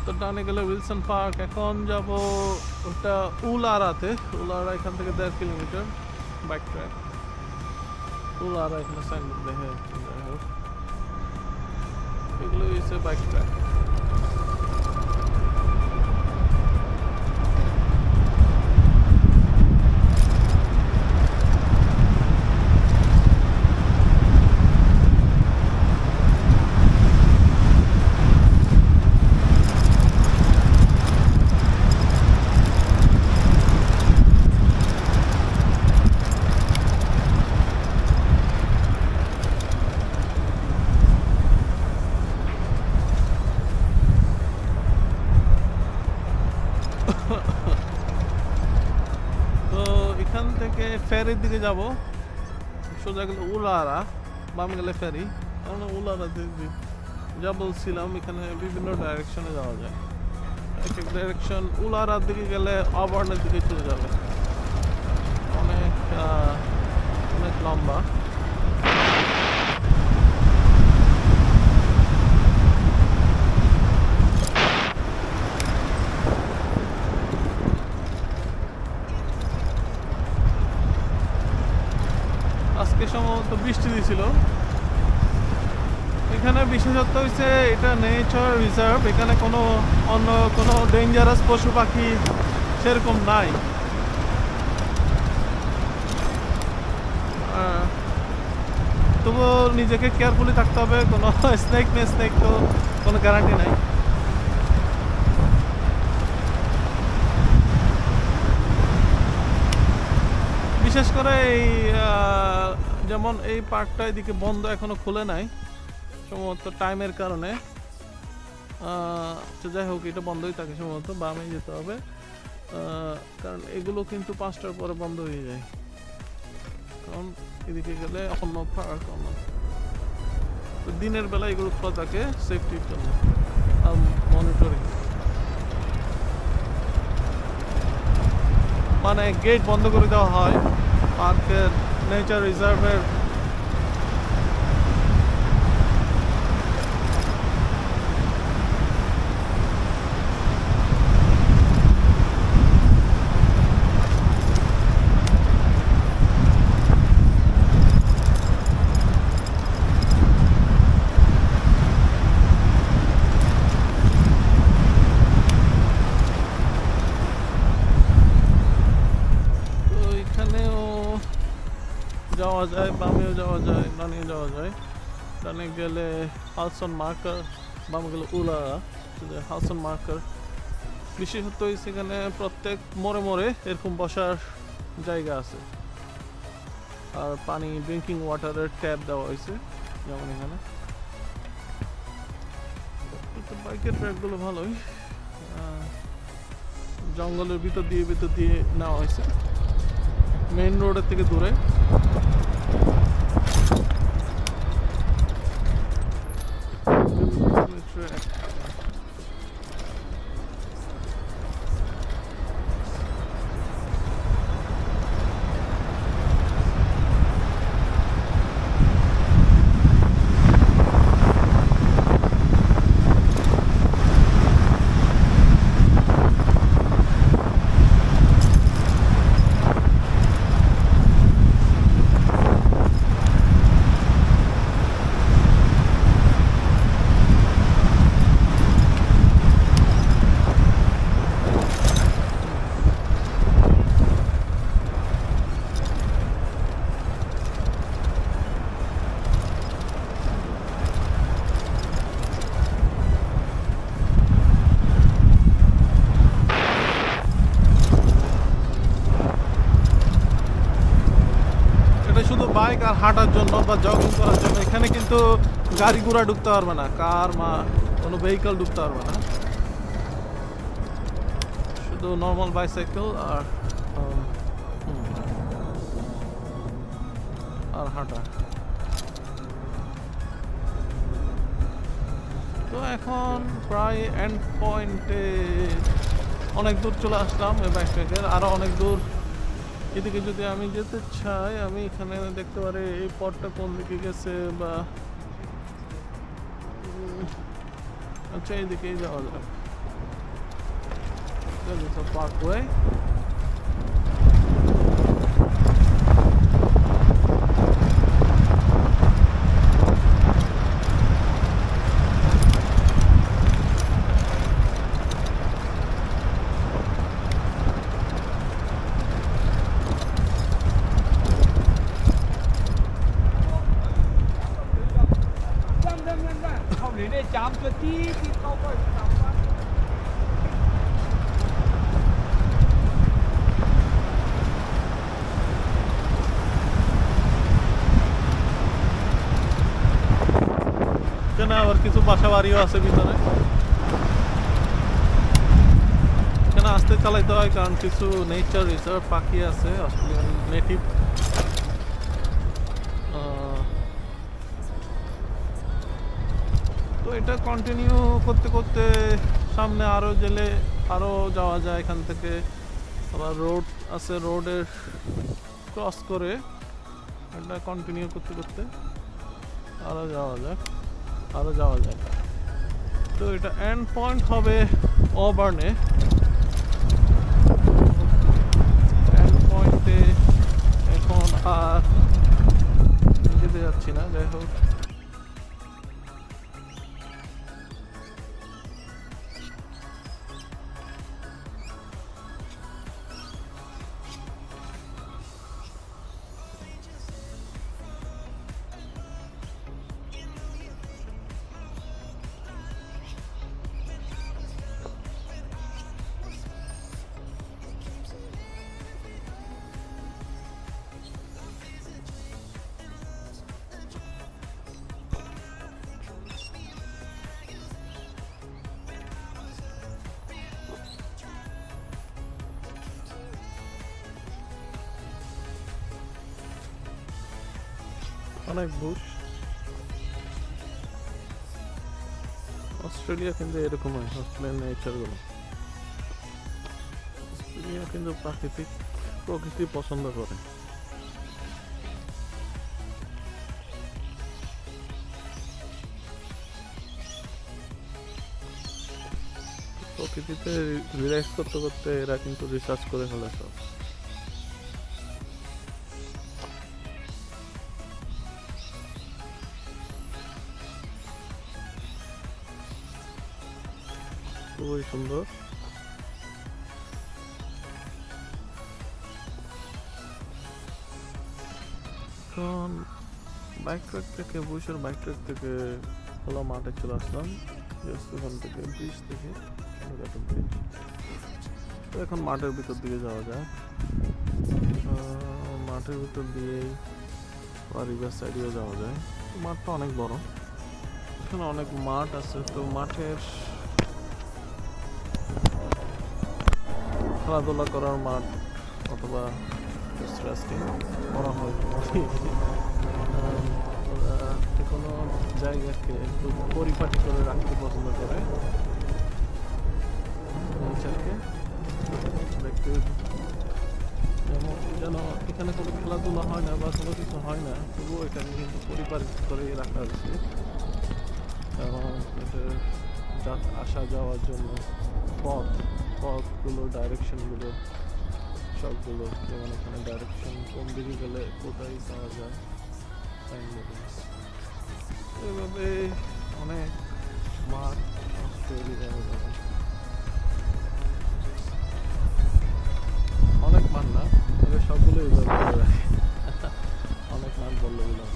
তো ডানে গেলে উইলসন পার্ক। এখন যাব ওটা উলারাতে। উলারা এখান থেকে 1.5 কিলোমিটার বাইক ট্র্যাক। উলারা এখানে সাইনবোর্ড দেখে, যাই হোক এগুলো হচ্ছে বাইক ট্র্যাক। ফেরির দিকে যাব, সোজা গেলে উলারা, বাম গেলে ফেরি। কারণ উলারাতে যা বলছিলাম এখানে বিভিন্ন ডাইরেকশনে যাওয়া যায়। এক এক ডাইরেকশন উলারার দিকে গেলে অবার্নের দিকে চলে যাবে, অনেক অনেক লম্বা। আজকে সম্ভবত বৃষ্টি দিয়েছিল। এখানে বিশেষত্ব হচ্ছে এটা নেচার রিজার্ভ, এখানে কোনো অন্য কোনো ডেঞ্জারাস পশু পাখি সেরকম নাই। তবুও নিজেকে কেয়ারফুলি থাকতে হবে, কোনো স্নেক তো কোনো গ্যারান্টি নাই। বিশেষ করে এই যেমন এই পার্কটা এদিকে বন্ধ, এখনো খুলে নাই সম্ভবত টাইমের কারণে। যাই হোক এটা বন্ধই থাকে সম্ভবত, বামে যেতে হবে কারণ এগুলো কিন্তু 5টার পরে বন্ধ হয়ে যায়। কারণ এদিকে গেলে অন্য পার্ক অন্য দিনের বেলা এগুলো খোলা থাকে সেফটির জন্য আর মনিটরিং। মানে গেট বন্ধ করে দেওয়া হয় পার্কের নেচার রিজার্ভের। যাওয়া যায়, বামেও যাওয়া যায়, ডানে যাওয়া যায়। ডানে গেলে হালসন মার্কার, বামে গেলে উলারা, হালসন মার্কার। বিশেষত সেখানে প্রত্যেক মোড়ে মোড়ে এরকম বসার জায়গা আছে আর পানি ড্রিঙ্কিং ওয়াটারের ট্যাপ দেওয়া হয়েছে যেমন এখানে। বাইকের ট্র্যাকগুলো ভালোই, জঙ্গলের ভিতর দিয়ে নেওয়া হয়েছে, মেইন রোডের থেকে দূরে। বাইক আর হাঁটার জন্য বা জগিং করার জন্য। এখানে কিন্তু গাড়ি ঘোড়া ঢুকতে পারবে না, কার বা কোনো ভেহিকল ঢুকতে পারবে না, শুধু নর্মাল বাইসাইকেল আর হাঁটা। তো এখন প্রায় এন্ড পয়েন্টে অনেক দূর চলে আসলাম এই বাইকটাকে, আরো অনেক দূর এদিকে যদি আমি যেতে চাই আমি এখানে দেখতে পারি এই পথটা কোন দিকে গেছে বা আচ্ছা এইদিকেই যাওয়া যাক। This is a parkway. আবার কিছু বাসা বাড়িও আছে ভিতরে, এখানে আস্তে চালাইতে হয় কারণ কিছু নেচার রিজার্ভ পাখি আছে অস্ট্রেলিয়ান নেটিভ। তো এটা কন্টিনিউ করতে করতে সামনে আরো গেলে আরো যাওয়া যায় এখান থেকে। আবার রোড আছে, রোডের ক্রস করে এটা কন্টিনিউ করতে করতে আরো যাওয়া যায়। তো এটা এন্ড পয়েন্ট হবে অবার্নে। এন্ড পয়েন্টে এখন আর যেতে যাচ্ছি না, যাই হোক অনেক বুশ। অস্ট্রেলিয়া কিন্তু এরকম হয়, অস্ট্রেলিয়ান নেচার গুলো। অস্ট্রেলিয়া কিন্তু প্রকৃতি পছন্দ করে। প্রকৃতিতে রিল্যাক্স করতে করতে এরা কিন্তু রিসার্চ করে ফেলে সব। খুবই সুন্দর। এখন বাইক ট্র্যাক থেকে বুশের বাইক ট্র্যাক থেকে খোলা মাঠে চলে আসলাম। ওখান থেকে ব্রিজ থেকে ব্রিজ। তো এখন মাঠের ভিতর দিকে যাওয়া যায়। মাঠের ভিতর দিয়ে রিভার সাইডেও যাওয়া যায়। মাঠটা অনেক বড়, এখানে অনেক মাঠ আছে। তো মাঠের খেলাধুলা করার মাঠ অথবা রেস্টিং করা হয়। কোনো জায়গাকে একটু পরিপাটি করে রাখতে পছন্দ করে, নেচারকে দেখতে। যেন এখানে কোনো খেলাধুলা হয় না বা কোনো কিছু হয় না, তবুও এটাকে কিন্তু পরিপাটি করে রাখা হয়েছে। এবং এটার আসা যাওয়ার জন্য পথগুলো, ডাইরেকশনগুলো সবগুলো, যেমন এখানে ডাইরেকশন কোন দিকে গেলে কোথায় পাওয়া যায়, এভাবে অনেক মাঠ অস্ট্রেলিয়ায় অনেক মাঠ না, তবে সবগুলো এইভাবে করে রাখে। অনেক মাঠ বললে গেলাম।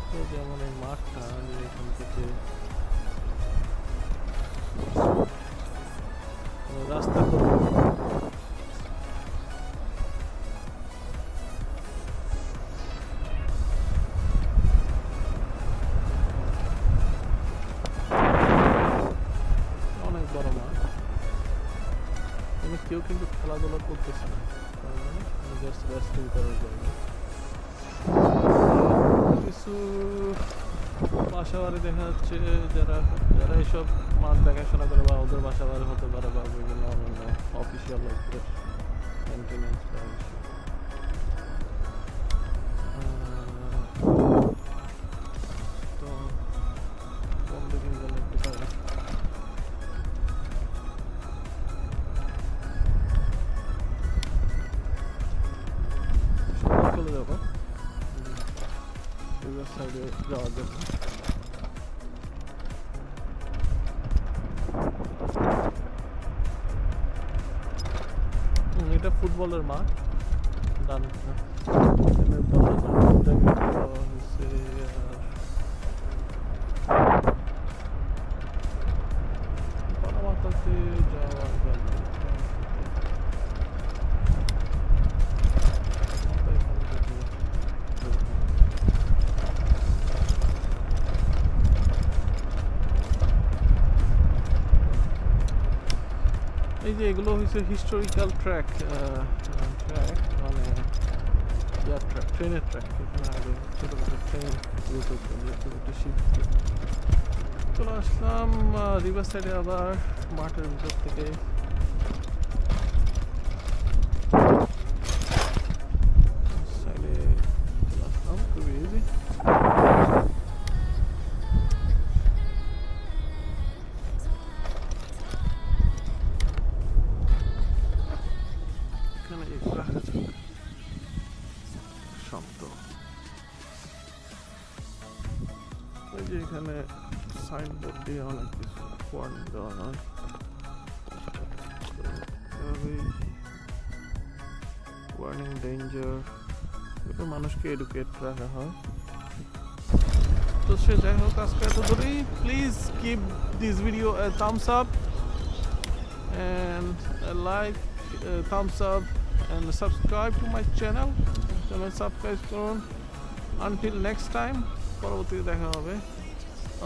তো যেমন এই মাঠটা এখান থেকে রাস্তা করে অনেক বড় মাঠ। কেউ কিন্তু খেলাধুলা করতেছে না, জাস্ট রেস্টিং করার জন্য। কিছু বাসা বাড়ি দেখা যাচ্ছে, যারা এইসব মাঠ দেখাশোনা করে, বা ওদের বাসা বাড়ি হতে পারে, বা বিভিন্ন অন্যান্য অফিসিয়াল লোকদের মেনটেনেন্স। তো কোন দিকে গেলে কোথায় যাওয়ার জন্য। এটা ফুটবলের মাঠ, ডান পানামাতাতে যাওয়ার জন্য এই যে এগুলো হচ্ছে হিস্টোরিক্যাল ট্র্যাক, মানে ট্রেনের ট্র্যাক। এখানে আগে ছোটো ছোটো ট্রেন চলে আসলাম রিভার সাইডে, আবার মাঠের ভিতর থেকে সাইডে চলে আসলাম, খুবই ইজি। এখানে রাখা যাক শব্দ। এই যে এখানে সাইনবোর্ড দিয়ে অনেক কিছু ওয়ার্নিং দেওয়া হয়, ওয়ার্নিং, ডেঞ্জার, এটা মানুষকে এডুকেট রাখা হয়। তো সে যাই হোক, আজকে এত দূরেই। Please give this video a thumbs up and a like, thumbs up and subscribe to my channel. Subscribe করুন। Until next time, পরবর্তীতে দেখা হবে।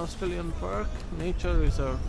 Australian park nature reserve.